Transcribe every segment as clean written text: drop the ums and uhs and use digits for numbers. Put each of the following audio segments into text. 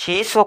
600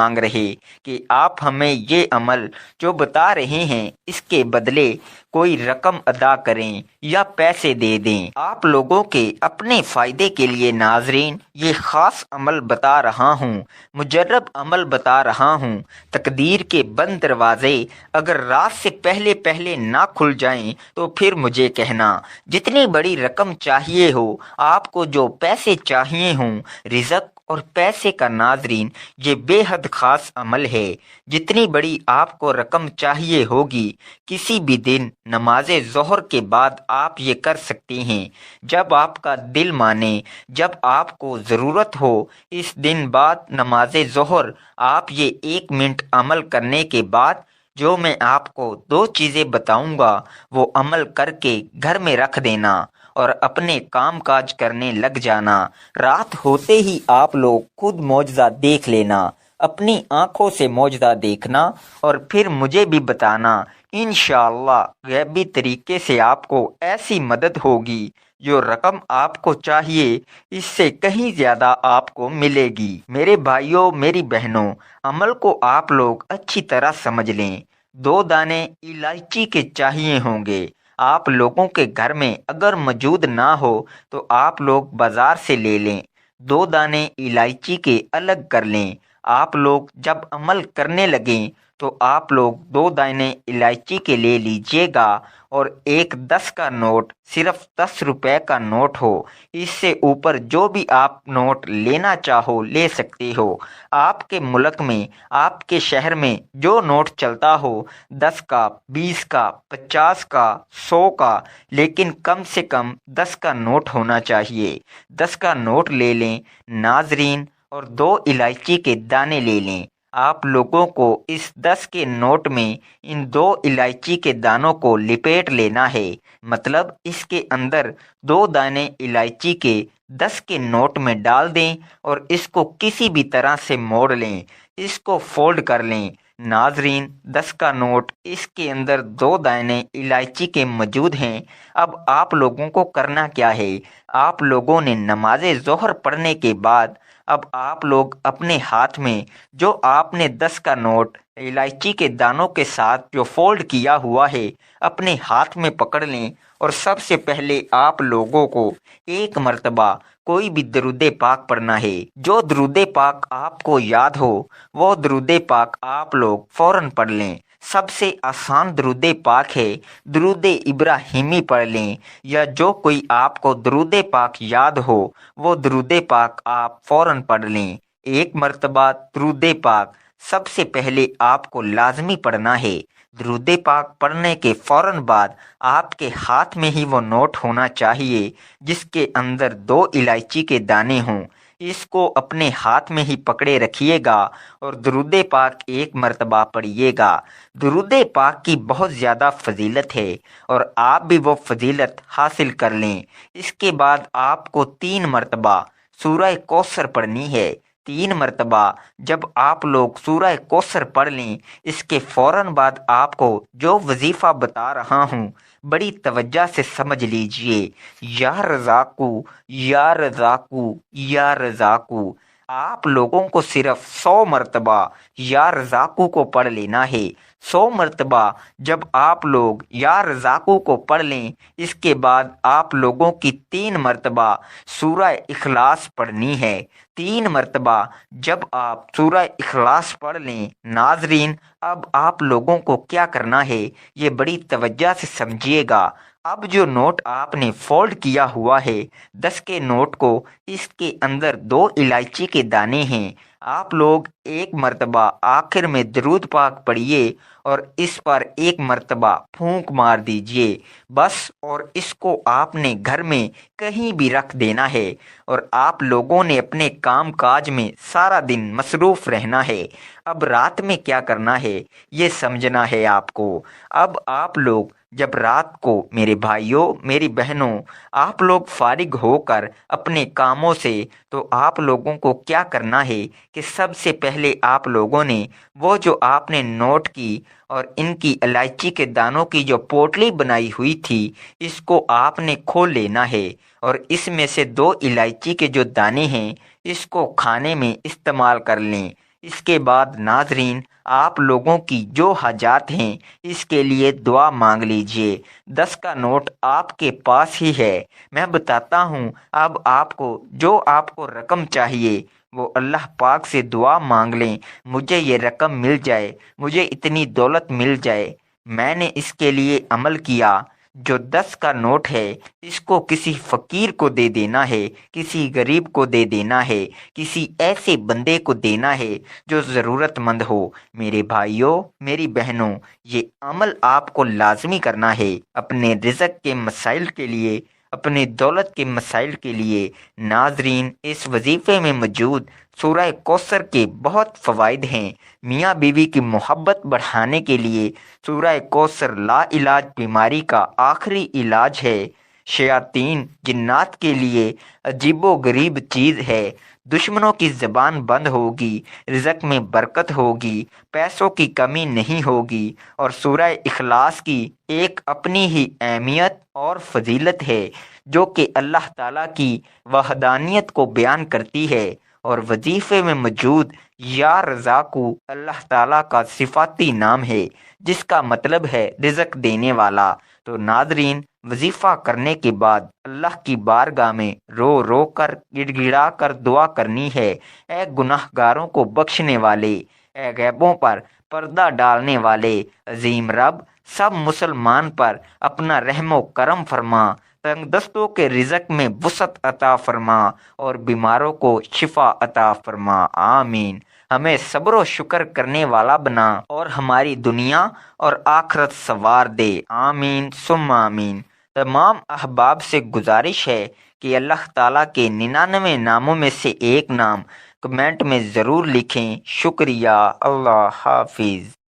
مانگ رہے کہ آپ ہمیں یہ عمل جو بتا رہے ہیں اس کے بدلے کوئی رقم ادا کریں یا پیسے دے دیں۔ آپ لوگوں کے اپنے فائدے کے لیے ناظرین یہ خاص عمل بتا رہا ہوں، مجرب عمل بتا رہا ہوں۔ تقدیر کے بند دروازے اگر رات سے پہلے پہلے نہ کھل جائیں تو پھر مجھے کہنا، جتنی بڑی رقم چاہیے ہو، آپ کو جو پیسے چاہیے ہوں، رزق اور پیسے کا ناظرین یہ بے حد خاص عمل ہے۔ جتنی بڑی آپ کو رقم چاہیے ہوگی، کسی بھی دن نماز ظہر کے بعد آپ یہ کر سکتے ہیں، جب آپ کا دل مانے، جب آپ کو ضرورت ہو۔ اس دن بعد نماز ظہر آپ یہ 1 منٹ عمل کرنے کے بعد جو میں آپ کو 2 چیزیں بتاؤں گا وہ عمل کر کے گھر میں رکھ دینا اور اپنے کام کاج کرنے لگ جانا۔ رات ہوتے ہی آپ لوگ خود معجزہ دیکھ لینا، اپنی آنکھوں سے معجزہ دیکھنا اور پھر مجھے بھی بتانا۔ انشاءاللہ غیبی طریقے سے آپ کو ایسی مدد ہوگی، جو رقم آپ کو چاہیے اس سے کہیں زیادہ آپ کو ملے گی۔ میرے بھائیوں، میری بہنوں، عمل کو آپ لوگ اچھی طرح سمجھ لیں۔ 2 دانے الائچی کے چاہیے ہوں گے۔ آپ لوگوں کے گھر میں اگر موجود نہ ہو تو آپ لوگ بازار سے لے لیں۔ 2 دانے الائچی کے الگ کر لیں۔ آپ لوگ جب عمل کرنے لگیں تو آپ لوگ 2 دانے الائچی کے لے لیجئے گا اور ایک 10 کا نوٹ، صرف 10 روپے کا نوٹ ہو، اس سے اوپر جو بھی آپ نوٹ لینا چاہو لے سکتے ہو۔ آپ کے ملک میں، آپ کے شہر میں جو نوٹ چلتا ہو، 10 کا، 20 کا، 50 کا، 100 کا، لیکن کم سے کم 10 کا نوٹ ہونا چاہیے۔ 10 کا نوٹ لے لیں ناظرین اور 2 الائچی کے دانے لے لیں۔ آپ لوگوں کو اس 10 کے نوٹ میں ان 2 الائچی کے دانوں کو لپیٹ لینا ہے، مطلب اس کے اندر 2 دانے الائچی کے 10 کے نوٹ میں ڈال دیں اور اس کو کسی بھی طرح سے موڑ لیں، اس کو فولڈ کر لیں۔ ناظرین 10 کا نوٹ، اس کے اندر 2 دانے الائچی کے موجود ہیں۔ اب آپ لوگوں کو کرنا کیا ہے؟ آپ لوگوں نے نماز ظہر پڑھنے کے بعد اب آپ لوگ اپنے ہاتھ میں جو آپ نے 10 کا نوٹ الائچی کے دانوں کے ساتھ جو فولڈ کیا ہوا ہے اپنے ہاتھ میں پکڑ لیں اور سب سے پہلے آپ لوگوں کو 1 مرتبہ کوئی بھی درود پاک پڑھنا ہے۔ جو درود پاک آپ کو یاد ہو وہ درود پاک آپ لوگ فوراً پڑھ لیں۔ سب سے آسان درود پاک ہے درود ابراہیمی پڑھ لیں، یا جو کوئی آپ کو درود پاک یاد ہو وہ درود پاک آپ فوراً پڑھ لیں۔ 1 مرتبہ درود پاک سب سے پہلے آپ کو لازمی پڑھنا ہے۔ درود پاک پڑھنے کے فوراً بعد آپ کے ہاتھ میں ہی وہ نوٹ ہونا چاہیے جس کے اندر 2 الائچی کے دانے ہوں۔ اس کو اپنے ہاتھ میں ہی پکڑے رکھیے گا اور درود پاک 1 مرتبہ پڑھیے گا۔ درود پاک کی بہت زیادہ فضیلت ہے اور آپ بھی وہ فضیلت حاصل کر لیں۔ اس کے بعد آپ کو 3 مرتبہ سورہ کوثر پڑھنی ہے۔ 3 مرتبہ جب آپ لوگ سورہ کوثر پڑھ لیں، اس کے فوراً بعد آپ کو جو وظیفہ بتا رہا ہوں بڑی توجہ سے سمجھ لیجئے۔ یا رزاقو، یا رزاقو، یا رزاقو۔ آپ لوگوں کو صرف 100 مرتبہ یا رزاقو کو پڑھ لینا ہے۔ 100 مرتبہ جب آپ لوگ یا رزاقو کو پڑھ لیں، اس کے بعد آپ لوگوں کی 3 مرتبہ سورہ اخلاص پڑھنی ہے۔ 3 مرتبہ جب آپ سورہ اخلاص پڑھ لیں ناظرین، اب آپ لوگوں کو کیا کرنا ہے یہ بڑی توجہ سے سمجھیے گا۔ اب جو نوٹ آپ نے فولڈ کیا ہوا ہے 10 کے نوٹ کو، اس کے اندر 2 الائچی کے دانے ہیں۔ آپ لوگ 1 مرتبہ آخر میں درود پاک پڑھیے اور اس پر 1 مرتبہ پھونک مار دیجئے بس، اور اس کو آپ نے گھر میں کہیں بھی رکھ دینا ہے اور آپ لوگوں نے اپنے کام کاج میں سارا دن مصروف رہنا ہے۔ اب رات میں کیا کرنا ہے یہ سمجھنا ہے آپ کو۔ اب آپ لوگ جب رات کو، میرے بھائیوں، میری بہنوں، آپ لوگ فارغ ہو کر اپنے کاموں سے، تو آپ لوگوں کو کیا کرنا ہے کہ سب سے پہلے آپ لوگوں نے وہ جو آپ نے نوٹ کی اور ان کی الائچی کے دانوں کی جو پوٹلی بنائی ہوئی تھی اس کو آپ نے کھول لینا ہے اور اس میں سے 2 الائچی کے جو دانے ہیں اس کو کھانے میں استعمال کر لیں۔ اس کے بعد ناظرین آپ لوگوں کی جو حاجات ہیں اس کے لیے دعا مانگ لیجئے۔ 10 کا نوٹ آپ کے پاس ہی ہے، میں بتاتا ہوں۔ اب آپ کو رقم چاہیے وہ اللہ پاک سے دعا مانگ لیں، مجھے یہ رقم مل جائے، مجھے اتنی دولت مل جائے۔ میں نے اس کے لیے عمل کیا۔ جو 10 کا نوٹ ہے اس کو کسی فقیر کو دے دینا ہے، کسی غریب کو دے دینا ہے، کسی ایسے بندے کو دینا ہے جو ضرورت مند ہو۔ میرے بھائیوں، میری بہنوں، یہ عمل آپ کو لازمی کرنا ہے اپنے رزق کے مسائل کے لیے، اپنے دولت کے مسائل کے لیے۔ ناظرین، اس وظیفے میں موجود سورہ کوثر کے بہت فوائد ہیں۔ میاں بیوی کی محبت بڑھانے کے لیے سورہ کوثر لا علاج بیماری کا آخری علاج ہے۔ شیاطین جنات کے لیے عجیب و غریب چیز ہے۔ دشمنوں کی زبان بند ہوگی، رزق میں برکت ہوگی، پیسوں کی کمی نہیں ہوگی۔ اور سورہ اخلاص کی ایک اپنی ہی اہمیت اور فضیلت ہے جو کہ اللہ تعالیٰ کی وحدانیت کو بیان کرتی ہے۔ اور وظیفے میں موجود یا رزاقو اللہ تعالیٰ کا صفاتی نام ہے جس کا مطلب ہے رزق دینے والا۔ تو ناظرین، وظیفہ کرنے کے بعد اللہ کی بارگاہ میں رو رو کر گڑ گڑا کر دعا کرنی ہے۔ اے گناہ گاروں کو بخشنے والے، اے غیبوں پر پردہ ڈالنے والے عظیم رب، سب مسلمان پر اپنا رحم و کرم فرما، تنگ دستوں کے رزق میں وسعت عطا فرما اور بیماروں کو شفا عطا فرما۔ آمین۔ ہمیں صبر و شکر کرنے والا بنا اور ہماری دنیا اور آخرت سنوار دے۔ آمین ثم آمین۔ تمام احباب سے گزارش ہے کہ اللہ تعالیٰ کے 99 ناموں میں سے ایک نام کمنٹ میں ضرور لکھیں۔ شکریہ۔ اللہ حافظ۔